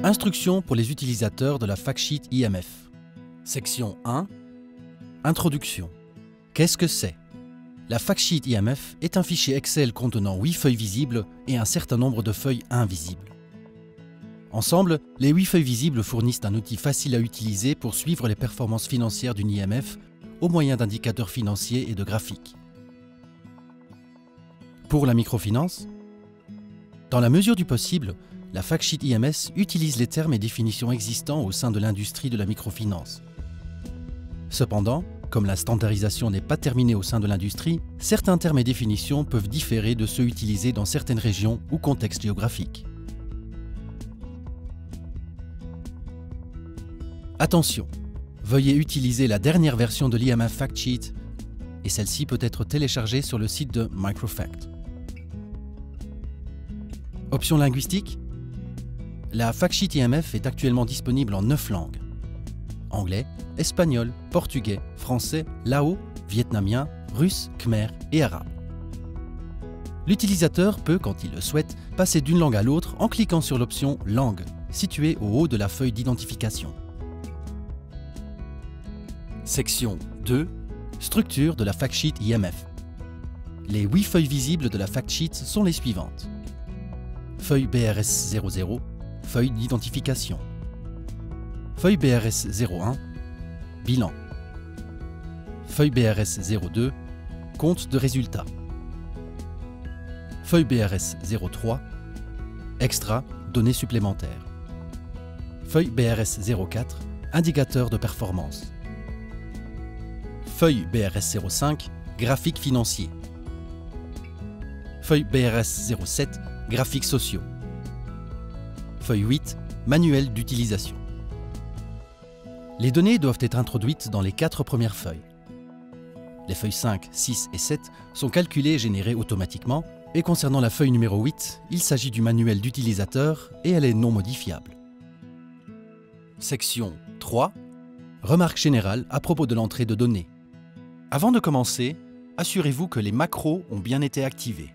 Instructions pour les utilisateurs de la factsheet IMF. Section 1. Introduction. Qu'est-ce que c'est? La factsheet IMF est un fichier Excel contenant 8 feuilles visibles et un certain nombre de feuilles invisibles. Ensemble, les 8 feuilles visibles fournissent un outil facile à utiliser pour suivre les performances financières d'une IMF au moyen d'indicateurs financiers et de graphiques. Pour la microfinance, dans la mesure du possible, la factsheet IMS utilise les termes et définitions existants au sein de l'industrie de la microfinance. Cependant, comme la standardisation n'est pas terminée au sein de l'industrie, certains termes et définitions peuvent différer de ceux utilisés dans certaines régions ou contextes géographiques. Attention, veuillez utiliser la dernière version de l'IMF Factsheet et celle-ci peut être téléchargée sur le site de Microfact. Option linguistique. La factsheet IMF est actuellement disponible en 9 langues. Anglais, espagnol, portugais, français, lao, vietnamien, russe, khmer et arabe. L'utilisateur peut, quand il le souhaite, passer d'une langue à l'autre en cliquant sur l'option « Langue » située au haut de la feuille d'identification. Section 2. Structure de la factsheet IMF. Les 8 feuilles visibles de la factsheet sont les suivantes. Feuille BRS 00, feuille d'identification. Feuille BRS 01, bilan. Feuille BRS 02, compte de résultats. Feuille BRS 03, extra, données supplémentaires. Feuille BRS 04, indicateur de performance. Feuille BRS 05, graphique financier. Feuille BRS 07, graphiques sociaux. Feuille 8, manuel d'utilisation. Les données doivent être introduites dans les 4 premières feuilles. Les feuilles 5, 6 et 7 sont calculées et générées automatiquement, et concernant la feuille numéro 8, il s'agit du manuel d'utilisateur et elle est non modifiable. Section 3. Remarques générales à propos de l'entrée de données. Avant de commencer, assurez-vous que les macros ont bien été activés.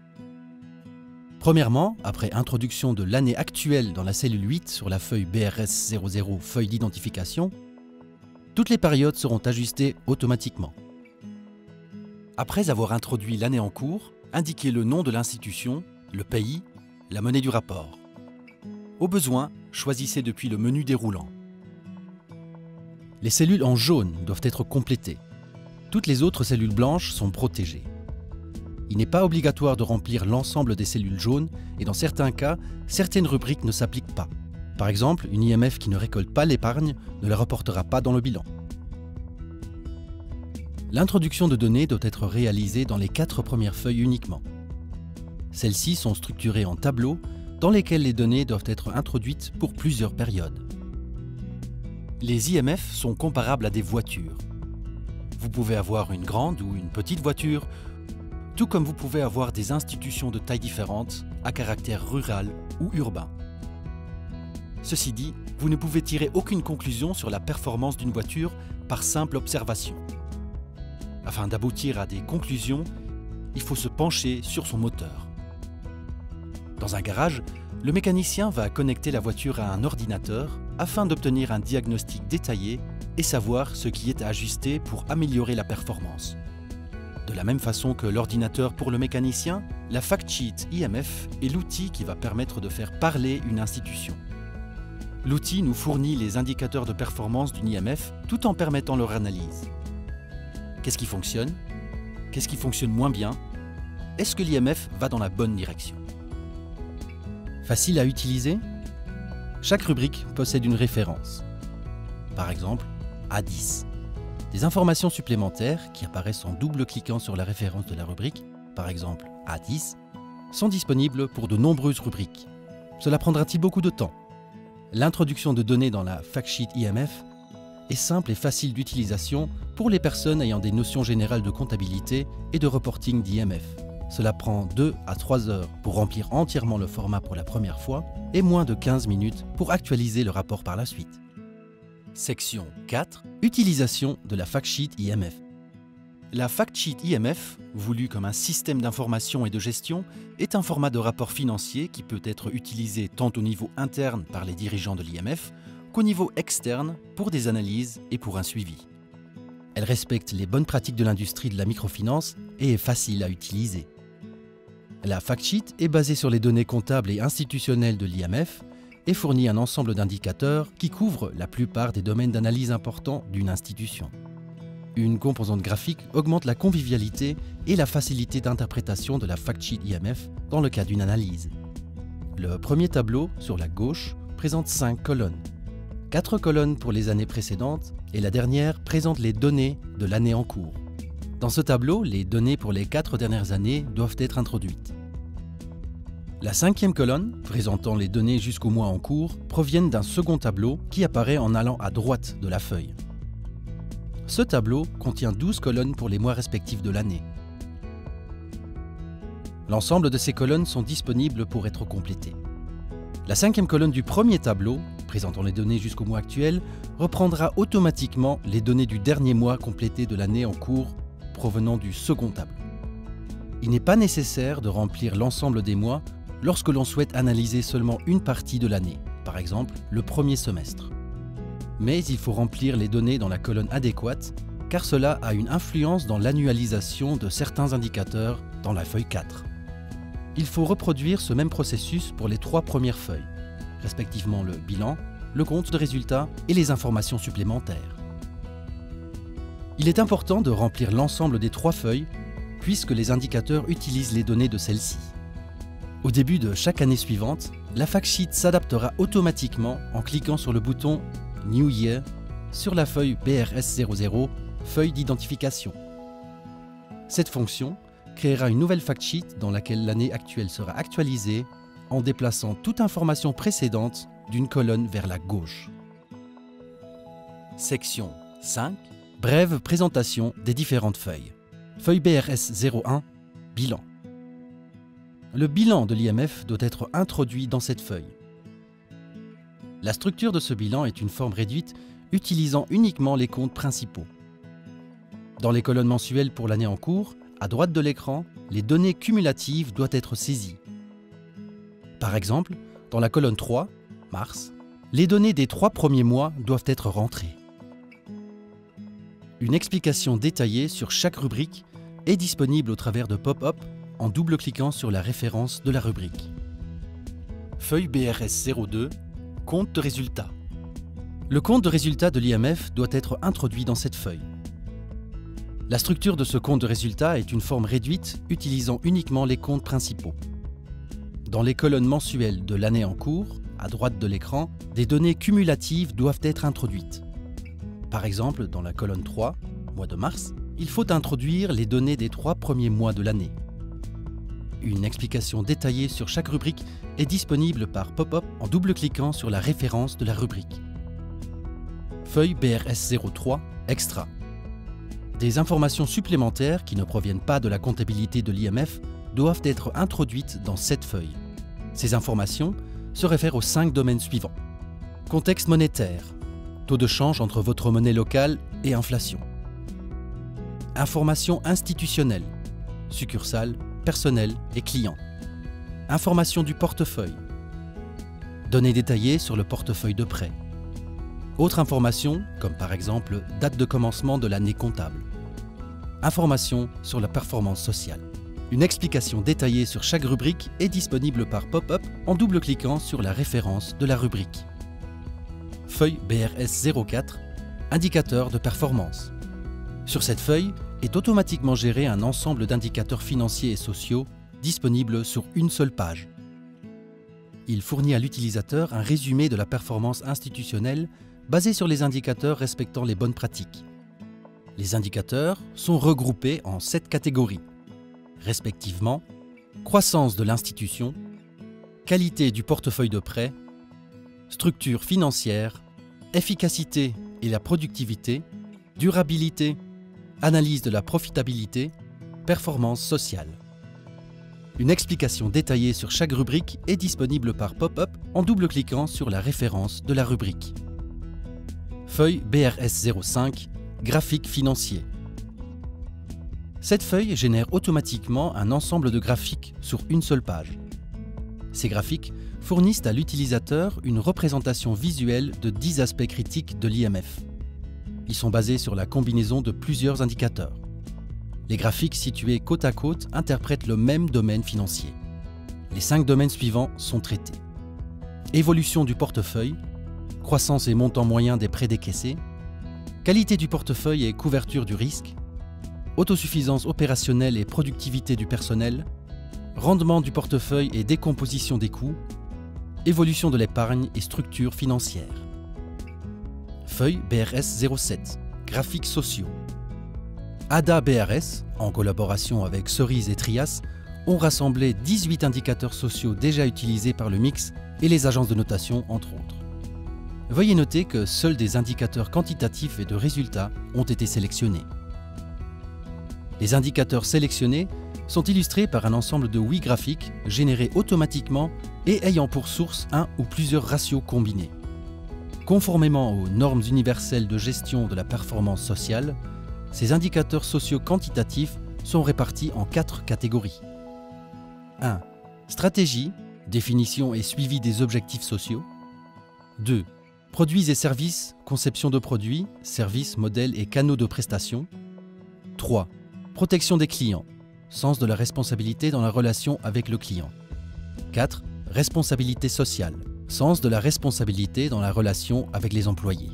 Premièrement, après introduction de l'année actuelle dans la cellule 8 sur la feuille BRS 00 feuille d'identification, toutes les périodes seront ajustées automatiquement. Après avoir introduit l'année en cours, indiquez le nom de l'institution, le pays, la monnaie du rapport. Au besoin, choisissez depuis le menu déroulant. Les cellules en jaune doivent être complétées. Toutes les autres cellules blanches sont protégées. Il n'est pas obligatoire de remplir l'ensemble des cellules jaunes et dans certains cas, certaines rubriques ne s'appliquent pas. Par exemple, une IMF qui ne récolte pas l'épargne ne la reportera pas dans le bilan. L'introduction de données doit être réalisée dans les 4 premières feuilles uniquement. Celles-ci sont structurées en tableaux dans lesquels les données doivent être introduites pour plusieurs périodes. Les IMF sont comparables à des voitures. Vous pouvez avoir une grande ou une petite voiture, tout comme vous pouvez avoir des institutions de tailles différentes, à caractère rural ou urbain. Ceci dit, vous ne pouvez tirer aucune conclusion sur la performance d'une voiture par simple observation. Afin d'aboutir à des conclusions, il faut se pencher sur son moteur. Dans un garage, le mécanicien va connecter la voiture à un ordinateur afin d'obtenir un diagnostic détaillé et savoir ce qui est à ajuster pour améliorer la performance. De la même façon que l'ordinateur pour le mécanicien, la factsheet IMF est l'outil qui va permettre de faire parler une institution. L'outil nous fournit les indicateurs de performance d'une IMF tout en permettant leur analyse. Qu'est-ce qui fonctionne? Qu'est-ce qui fonctionne moins bien? Est-ce que l'IMF va dans la bonne direction? Facile à utiliser? Chaque rubrique possède une référence. Par exemple, A10. Des informations supplémentaires qui apparaissent en double-cliquant sur la référence de la rubrique, par exemple A10, sont disponibles pour de nombreuses rubriques. Cela prendra-t-il beaucoup de temps? L'introduction de données dans la factsheet IMF est simple et facile d'utilisation pour les personnes ayant des notions générales de comptabilité et de reporting d'IMF. Cela prend 2 à 3 heures pour remplir entièrement le format pour la première fois et moins de 15 minutes pour actualiser le rapport par la suite. Section 4. Utilisation de la factsheet IMF. La Factsheet IMF, voulue comme un système d'information et de gestion, est un format de rapport financier qui peut être utilisé tant au niveau interne par les dirigeants de l'IMF qu'au niveau externe pour des analyses et pour un suivi. Elle respecte les bonnes pratiques de l'industrie de la microfinance et est facile à utiliser. La Factsheet est basée sur les données comptables et institutionnelles de l'IMF et fournit un ensemble d'indicateurs qui couvrent la plupart des domaines d'analyse importants d'une institution. Une composante graphique augmente la convivialité et la facilité d'interprétation de la Factsheet IMF dans le cas d'une analyse. Le premier tableau, sur la gauche, présente 5 colonnes. 4 colonnes pour les années précédentes et la dernière présente les données de l'année en cours. Dans ce tableau, les données pour les 4 dernières années doivent être introduites. La 5e colonne, présentant les données jusqu'au mois en cours, proviennent d'un second tableau qui apparaît en allant à droite de la feuille. Ce tableau contient 12 colonnes pour les mois respectifs de l'année. L'ensemble de ces colonnes sont disponibles pour être complétées. La 5e colonne du premier tableau, présentant les données jusqu'au mois actuel, reprendra automatiquement les données du dernier mois complété de l'année en cours provenant du second tableau. Il n'est pas nécessaire de remplir l'ensemble des mois lorsque l'on souhaite analyser seulement une partie de l'année, par exemple le premier semestre. Mais il faut remplir les données dans la colonne adéquate, car cela a une influence dans l'annualisation de certains indicateurs dans la feuille 4. Il faut reproduire ce même processus pour les 3 premières feuilles, respectivement le bilan, le compte de résultat et les informations supplémentaires. Il est important de remplir l'ensemble des 3 feuilles, puisque les indicateurs utilisent les données de celles-ci. Au début de chaque année suivante, la Factsheet s'adaptera automatiquement en cliquant sur le bouton New Year sur la feuille BRS00, feuille d'identification. Cette fonction créera une nouvelle Factsheet dans laquelle l'année actuelle sera actualisée en déplaçant toute information précédente d'une colonne vers la gauche. Section 5. Brève présentation des différentes feuilles. Feuille BRS01, bilan. Le bilan de l'IMF doit être introduit dans cette feuille. La structure de ce bilan est une forme réduite utilisant uniquement les comptes principaux. Dans les colonnes mensuelles pour l'année en cours, à droite de l'écran, les données cumulatives doivent être saisies. Par exemple, dans la colonne 3, mars, les données des 3 premiers mois doivent être rentrées. Une explication détaillée sur chaque rubrique est disponible au travers de pop-up en double-cliquant sur la référence de la rubrique. Feuille BRS02, compte de résultat. Le compte de résultat de l'IMF doit être introduit dans cette feuille. La structure de ce compte de résultat est une forme réduite utilisant uniquement les comptes principaux. Dans les colonnes mensuelles de l'année en cours, à droite de l'écran, des données cumulatives doivent être introduites. Par exemple, dans la colonne 3, mois de mars, il faut introduire les données des 3 premiers mois de l'année. Une explication détaillée sur chaque rubrique est disponible par pop-up en double-cliquant sur la référence de la rubrique. Feuille BRS03, extra. Des informations supplémentaires qui ne proviennent pas de la comptabilité de l'IMF doivent être introduites dans cette feuille. Ces informations se réfèrent aux 5 domaines suivants. Contexte monétaire, taux de change entre votre monnaie locale et inflation. Informations institutionnelles, succursales, personnel et clients. Information du portefeuille. Données détaillées sur le portefeuille de prêt. Autres informations, comme par exemple date de commencement de l'année comptable. Informations sur la performance sociale. Une explication détaillée sur chaque rubrique est disponible par pop-up en double-cliquant sur la référence de la rubrique. Feuille BRS04, indicateur de performance. Sur cette feuille est automatiquement géré un ensemble d'indicateurs financiers et sociaux disponibles sur une seule page. Il fournit à l'utilisateur un résumé de la performance institutionnelle basé sur les indicateurs respectant les bonnes pratiques. Les indicateurs sont regroupés en 7 catégories, respectivement croissance de l'institution, qualité du portefeuille de prêt, structure financière, efficacité et la productivité, durabilité, analyse de la profitabilité, performance sociale. Une explication détaillée sur chaque rubrique est disponible par pop-up en double-cliquant sur la référence de la rubrique. Feuille BRS05, graphique financier. Cette feuille génère automatiquement un ensemble de graphiques sur une seule page. Ces graphiques fournissent à l'utilisateur une représentation visuelle de 10 aspects critiques de l'IMF. Ils sont basés sur la combinaison de plusieurs indicateurs. Les graphiques situés côte à côte interprètent le même domaine financier. Les 5 domaines suivants sont traités. Évolution du portefeuille, croissance et montant moyen des prêts décaissés, qualité du portefeuille et couverture du risque, autosuffisance opérationnelle et productivité du personnel, rendement du portefeuille et décomposition des coûts, évolution de l'épargne et structure financière. Feuille BRS 07, graphiques sociaux. ADA BRS, en collaboration avec Cerise et Trias, ont rassemblé 18 indicateurs sociaux déjà utilisés par le MIX et les agences de notation, entre autres. Veuillez noter que seuls des indicateurs quantitatifs et de résultats ont été sélectionnés. Les indicateurs sélectionnés sont illustrés par un ensemble de 8 graphiques générés automatiquement et ayant pour source un ou plusieurs ratios combinés. Conformément aux normes universelles de gestion de la performance sociale, ces indicateurs sociaux quantitatifs sont répartis en 4 catégories. 1. Stratégie, définition et suivi des objectifs sociaux. 2. Produits et services, conception de produits, services, modèles et canaux de prestation. 3. Protection des clients, sens de la responsabilité dans la relation avec le client. 4. Responsabilité sociale, sens de la responsabilité dans la relation avec les employés.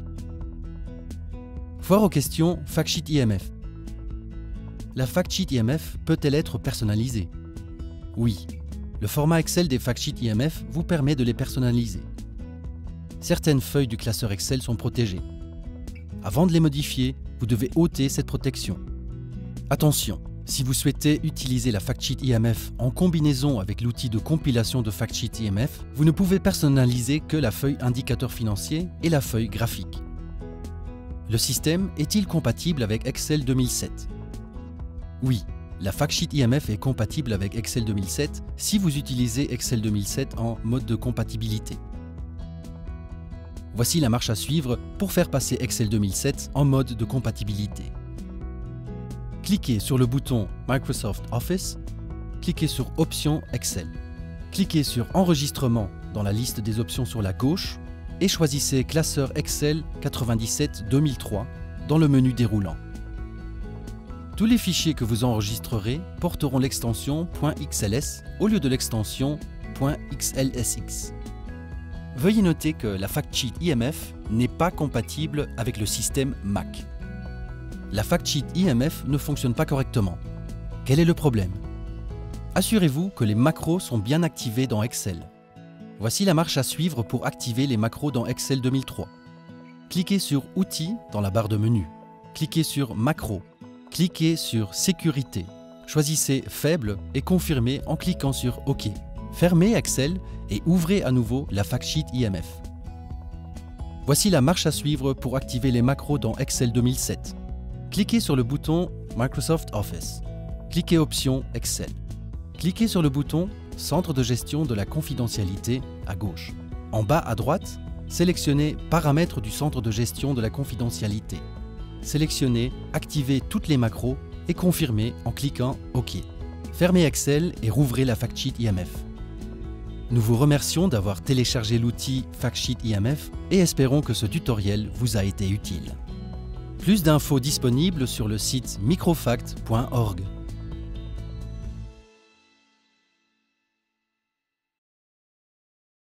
Foire aux questions Factsheet IMF. La Factsheet IMF peut-elle être personnalisée? Oui, le format Excel des Factsheet IMF vous permet de les personnaliser. Certaines feuilles du classeur Excel sont protégées. Avant de les modifier, vous devez ôter cette protection. Attention, si vous souhaitez utiliser la Factsheet IMF en combinaison avec l'outil de compilation de Factsheet IMF, vous ne pouvez personnaliser que la feuille indicateur financier et la feuille graphique. Le système est-il compatible avec Excel 2007? Oui, la Factsheet IMF est compatible avec Excel 2007 si vous utilisez Excel 2007 en mode de compatibilité. Voici la marche à suivre pour faire passer Excel 2007 en mode de compatibilité. Cliquez sur le bouton Microsoft Office, cliquez sur Options Excel. Cliquez sur Enregistrement dans la liste des options sur la gauche et choisissez Classeur Excel 97-2003 dans le menu déroulant. Tous les fichiers que vous enregistrerez porteront l'extension .xls au lieu de l'extension .xlsx. Veuillez noter que la Factsheet IMF n'est pas compatible avec le système Mac. La Factsheet IMF ne fonctionne pas correctement. Quel est le problème? Assurez-vous que les macros sont bien activés dans Excel. Voici la marche à suivre pour activer les macros dans Excel 2003. Cliquez sur Outils dans la barre de menu. Cliquez sur Macros. Cliquez sur Sécurité. Choisissez Faible et confirmez en cliquant sur OK. Fermez Excel et ouvrez à nouveau la Factsheet IMF. Voici la marche à suivre pour activer les macros dans Excel 2007. Cliquez sur le bouton Microsoft Office. Cliquez Options Excel. Cliquez sur le bouton Centre de gestion de la confidentialité à gauche. En bas à droite, sélectionnez Paramètres du centre de gestion de la confidentialité. Sélectionnez Activer toutes les macros et confirmez en cliquant OK. Fermez Excel et rouvrez la Factsheet IMF. Nous vous remercions d'avoir téléchargé l'outil Factsheet IMF et espérons que ce tutoriel vous a été utile. Plus d'infos disponibles sur le site microfact.org.